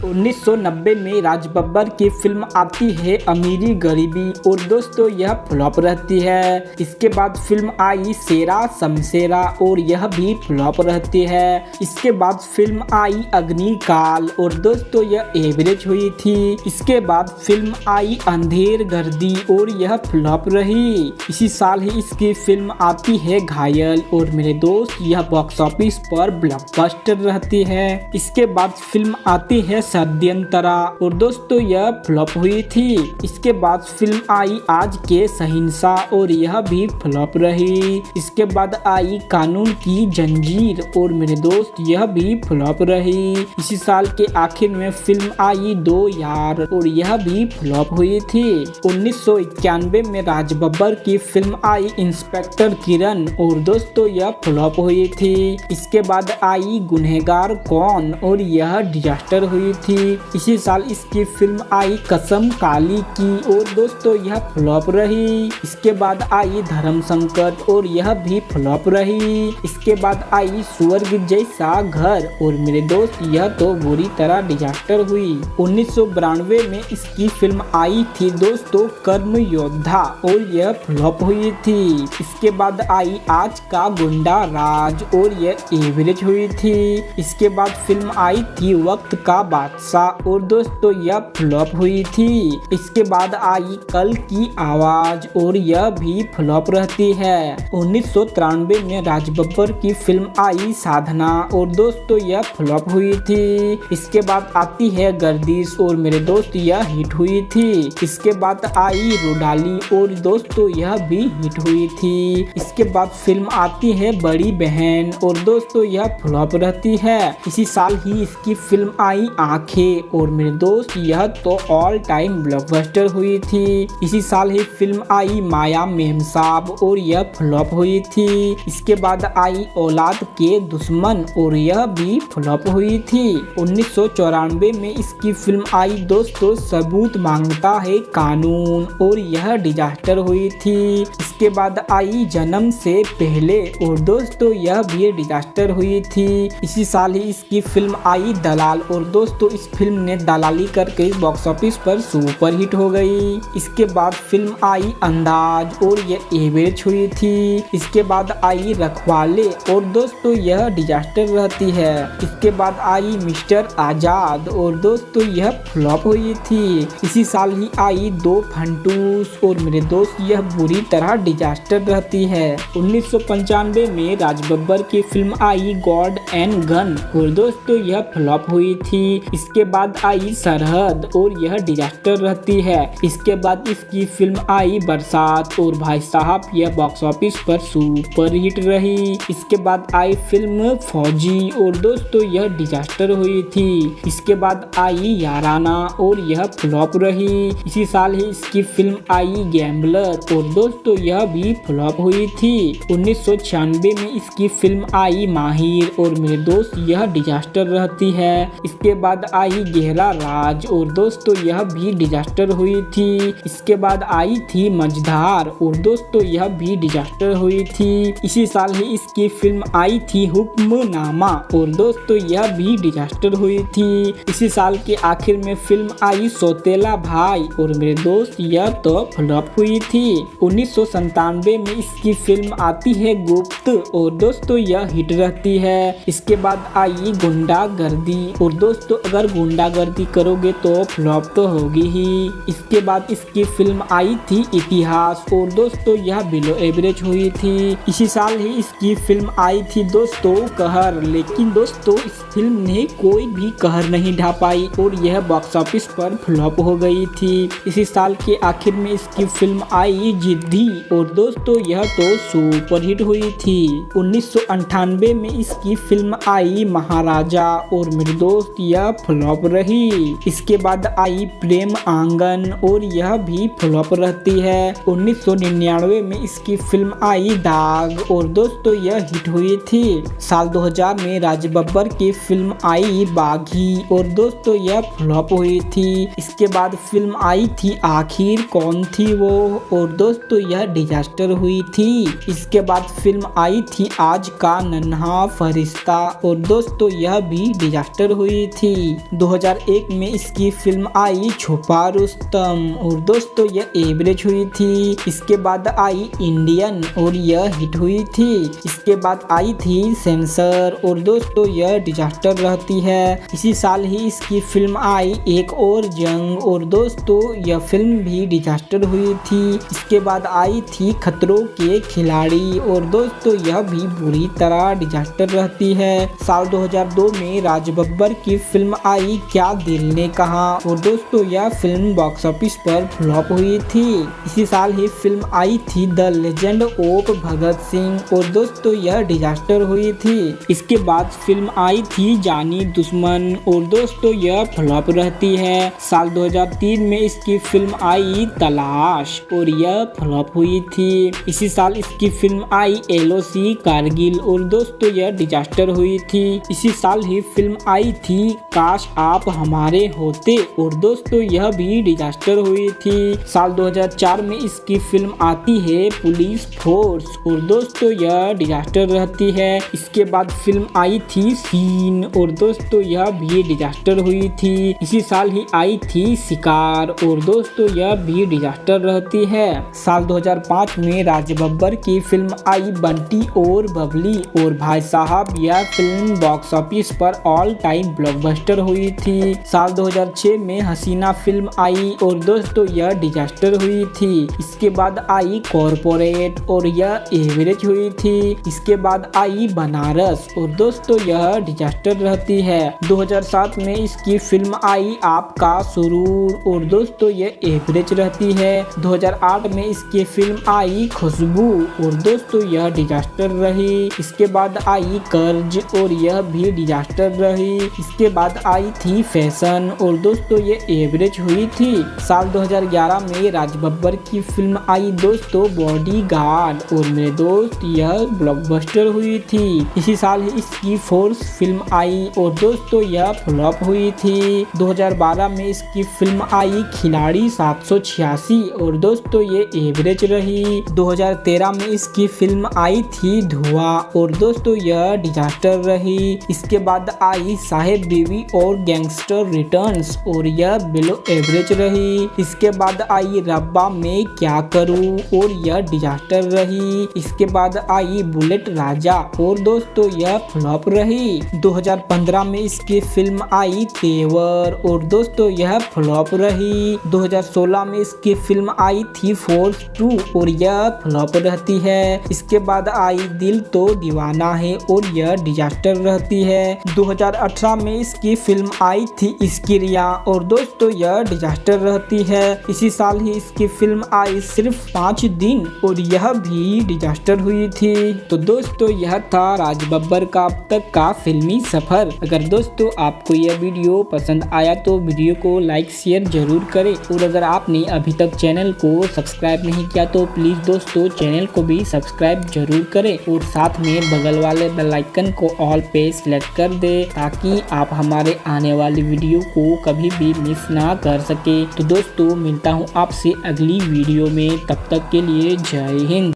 1990 में राज बब्बर की फिल्म आती है अमीरी गरीबी और दोस्तों यह फ्लॉप रहती है। इसके बाद फिल्म आई शेरा शमशेरा और यह भी फ्लॉप रहती है। इसके बाद फिल्म आई अग्निकाल और दोस्तों यह एवरेज हुई थी। इसके बाद फिल्म आई अंधेर गर्दी और यह फ्लॉप रही। इसी साल ही इसकी फिल्म आती है घायल और मेरे दोस्त यह बॉक्स ऑफिस पर ब्लॉकबस्टर रहती है। इसके बाद फिल्म आती है षड्यंतरा और दोस्तों यह फ्लॉप हुई थी। इसके बाद फिल्म आई आज के शहंशाह और यह भी फ्लॉप रही। इसके बाद आई कानून की जंजीर और मेरे दोस्त यह भी फ्लॉप रही। इसी साल के आखिर में फिल्म आई दो यार और यह भी फ्लॉप हुई थी। 1991 में राज बब्बर की फिल्म आई इंस्पेक्टर किरण और दोस्तों यह फ्लॉप हुई थी। इसके बाद आई गुनहगार कौन और यह डिजास्टर हुई थी। इसी साल इसकी फिल्म आई कसम काली की और दोस्तों यह फ्लॉप रही। इसके बाद आई धर्म संकट और यह भी फ्लॉप रही। इसके बाद आई स्वर्ग जैसा घर और मेरे दोस्त यह तो बुरी तरह डिजास्टर हुई। 1992 में इसकी फिल्म आई थी दोस्तों कर्म योद्धा और यह फ्लॉप हुई थी। इसके बाद आई आज का गुंडा राज और यह एवरेज हुई थी। इसके बाद फिल्म आई थी वक्त का बादशाह और दोस्तों यह फ्लॉप हुई थी। इसके बाद आई कल की आवाज और यह भी फ्लॉप रहती है। 1993 में राज बब्बर की फिल्म आई साधना और दोस्तों यह फ्लॉप हुई थी। इसके बाद आती है गर्दिश और मेरे दोस्त यह हिट हुई थी। इसके बाद आई रुडाली और दोस्तों यह भी हिट हुई थी। इसके बाद फिल्म आती है बड़ी बहन और दोस्तों यह फ्लॉप रहती है। इसी साल ही इसकी फिल्म आई आंखें और मेरे दोस्त यह तो ऑल टाइम ब्लॉकबस्टर हुई थी। इसी साल ही फिल्म आई माया मेमसाब और यह फ्लॉप हुई थी। इसके बाद आई औलाद के दुश्मन और यह भी फ्लॉप हुई थी। 1994 में इसकी फिल्म आई दोस्तों सबूत मांगता है कानून और यह डिजास्टर हुई थी। इसके बाद आई जन्म से पहले और दोस्तों यह भी डिजास्टर हुई थी। इसी साल ही इसकी फिल्म आई दलाल और दोस्तों इस फिल्म ने दलाली करके बॉक्स ऑफिस पर सुपर हिट हो गई। इसके बाद फिल्म आई अंदाज और यह एवरेज हुई थी। इसके बाद आई रखवाले और दोस्तों यह डिजास्टर रहती है। इसके बाद आई मिस्टर आजाद और दोस्तों यह फ्लॉप हुई थी। इसी साल ही आई दो फंटूस और मेरे दोस्त यह बुरी तरह डिजास्टर रहती है। 1995 में राज बब्बर की film I God and gun और दोस्तों यह फ्लॉप हुई थी। इसके बाद आई सरहद और यह डिजास्टर रहती है। इसके बाद इसकी फिल्म आई बरसात और भाई साहब यह बॉक्स ऑफिस पर सुपर हिट रही। इसके बाद आई फिल्म फौजी और दोस्तों यह डिजास्टर हुई थी। इसके बाद आई याराना और यह फ्लॉप रही। इसी साल ही इसकी फिल्म आई गैम्बलर और दोस्तों यह भी फ्लॉप हुई थी। 1996 में इसकी फिल्म आई माहिर और मेरे दोस्त यह डिजास्टर रहती है। इसके बाद आई गहरा राज और दोस्तों यह भी डिजास्टर हुई थी। इसके बाद आई थी मझधार और दोस्तों यह भी डिजास्टर हुई थी। इसी साल ही इसकी फिल्म आई थी हुक्मनामा और दोस्तों यह भी डिजास्टर हुई थी। इसी साल के आखिर में फिल्म आई सौतेला भाई और मेरे दोस्त यह तो फ्लॉप हुई थी। 1997 में इसकी फिल्म आती है गुप्त और दोस्तों यह हिट रहती है। इसके बाद आई गुंडागर्दी और दोस्तों अगर गुंडागर्दी करोगे तो फ्लॉप तो होगी ही। इसके बाद इसकी फिल्म आई थी इतिहास और दोस्तों यह बिलो एवरेज हुई थी। इसी साल ही इसकी फिल्म आई थी दोस्तों कहर, लेकिन दोस्तों इस फिल्म ने कोई भी कहर नहीं ढा पाई और यह बॉक्स ऑफिस पर फ्लॉप हो गई थी। इसी साल के आखिर में इसकी फिल्म आई जिद्दी और दोस्तों यह तो सुपर हिट हुई थी। 1998 में इसकी फिल्म आई महाराजा और मेरे दोस्त यह फ्लॉप रही। इसके बाद आई प्रेम आंगन और यह भी फ्लॉप रहती है। 1999 में इसकी फिल्म आई दाग और दोस्तों यह हिट हुई थी। साल 2000 में राज बब्बर की फिल्म आई बागी और दोस्तों यह फ्लॉप हुई थी। इसके बाद फिल्म आई थी आखिर कौन थी वो और दोस्तों यह डिजास्टर हुई थी। इसके बाद फिल्म आई थी आज का नन्हा फरिश्ता और दोस्तों यह भी डिजास्टर हुई थी। 2001 में इसकी फिल्म आई छुपा रुस्तम और दोस्तों यह एवरेज हुई थी। इसके बाद आई इंडियन और यह हिट हुई थी। इसके बाद आई थी सेंसर और दोस्तों यह डिजास्टर रहती है। इसी साल ही इसकी फिल्म आई एक और जंग और दोस्तों यह फिल्म भी डिजास्टर हुई थी। इसके बाद आई थी खतरों के खिलाड़ी और दोस्तों यह भी बुरी तरह डिजास्टर रहती है। साल 2002 में राज बब्बर की फिल्म आई क्या दिल ने कहा और दोस्तों यह फिल्म बॉक्स ऑफिस पर फ्लॉप हुई थी। इसी साल ही फिल्म आई थी the legend of Bhagat Singh और दोस्तों यह डिजास्टर हुई थी। इसके बाद फिल्म आई थी जानी दुश्मन और दोस्तों यह फ्लॉप रहती है। साल 2003 में इसकी फिल्म आई तलाश और यह फ्लॉप हुई थी। इसी साल इसकी फिल्म आई LOC कारगिल और दोस्तों यह डिजास्टर हुई थी। इसी साल ही फिल्म आई थी काश आप हमारे होते और दोस्तों यह भी डिजास्टर हुई थी। साल 2004 में इसकी फिल्म आती है पुलिस फोर्स और दोस्तों यह डिजास्टर रहती है। इसके बाद फिल्म आई थी सीन और दोस्तों यह भी डिजास्टर हुई थी। इसी साल ही आई थी शिकार और दोस्तों यह भी डिजास्टर रहती है। साल 2005 में राज बब्बर की फिल्म आई बंटी और बबली और भाई साहब यह फिल्म बॉक्स ऑफिस पर ऑल टाइम ब्लॉकबस्टर हुई थी। साल 2006 में हसीना फिल्म आई और दोस्तों यह डिजास्टर हुई थी। इसके बाद आई कॉर्पोरेट और यह एवरेज हुई थी। इसके बाद आई बनारस और दोस्तों यह डिजास्टर रहती है। 2007 में इसकी फिल्म आई आपका सुरूर और दोस्तों यह एवरेज रहती है। 2008 में इसकी फिल्म आई खुशबू और दोस्तों यह डिजास्टर रही। इसके बाद आई कर्ज और यह भी डिजास्टर रही। इसके बाद आई थी फैशन और दोस्तों ये एवरेज हुई थी। साल 2011 में राज बब्बर की फिल्म आई दोस्तों बॉडीगार्ड और मेरे दोस्त यह ब्लॉकबस्टर हुई थी। इसी साल ही इसकी फोर्स फिल्म आई और दोस्तों यह फ्लॉप हुई थी। 2012 में इसकी फिल्म आई खिलाड़ी 786 और दोस्तों ये एवरेज रही। 2013 में इसकी फिल्म आई थी धुआं और दोस्तों यह डिजास्टर रही। इसके बाद आई साहेब बीवी और गैंगस्टर रिटर्न्स और यह बिलो एवरेज रही। इसके बाद आई रब्बा में क्या करूं और यह डिजास्टर रही। इसके बाद आई बुलेट राजा और दोस्तों यह फ्लॉप रही। 2015 में इसकी फिल्म आई तेवर और दोस्तों यह फ्लॉप रही। 2016 में इसकी फिल्म आई थी फोर्स 2 और यह फ्लॉप रहती है। इसके बाद आई दिल तो दीवाना है और यह डिजास्टर रहती है। 2018 में इसकी फिल्म आई थी इश्किरिया और दोस्तों यह डिजास्टर रहती है। इसी साल ही इसकी फिल्म आई सिर्फ 5 दिन और यह भी डिजास्टर हुई थी। तो दोस्तों यह था राज बब्बर का अब तक का फिल्मी सफर। अगर दोस्तों आपको यह वीडियो पसंद आया तो वीडियो को लाइक शेयर जरूर करें और अगर आपने अभी तक चैनल को सब्सक्राइब नहीं किया तो प्लीज दोस्तों चैनल को भी सब्सक्राइब जरूर करें और साथ में बगल वाले बेल आइकन को ऑल पे सिलेक्ट कर दे ताकि आप हमारे आने वाली वीडियो को कभी भी मिस ना कर सके। तो दोस्तों मिलता हूँ आपसे अगली वीडियो में, तब तक के लिए जय हिंद।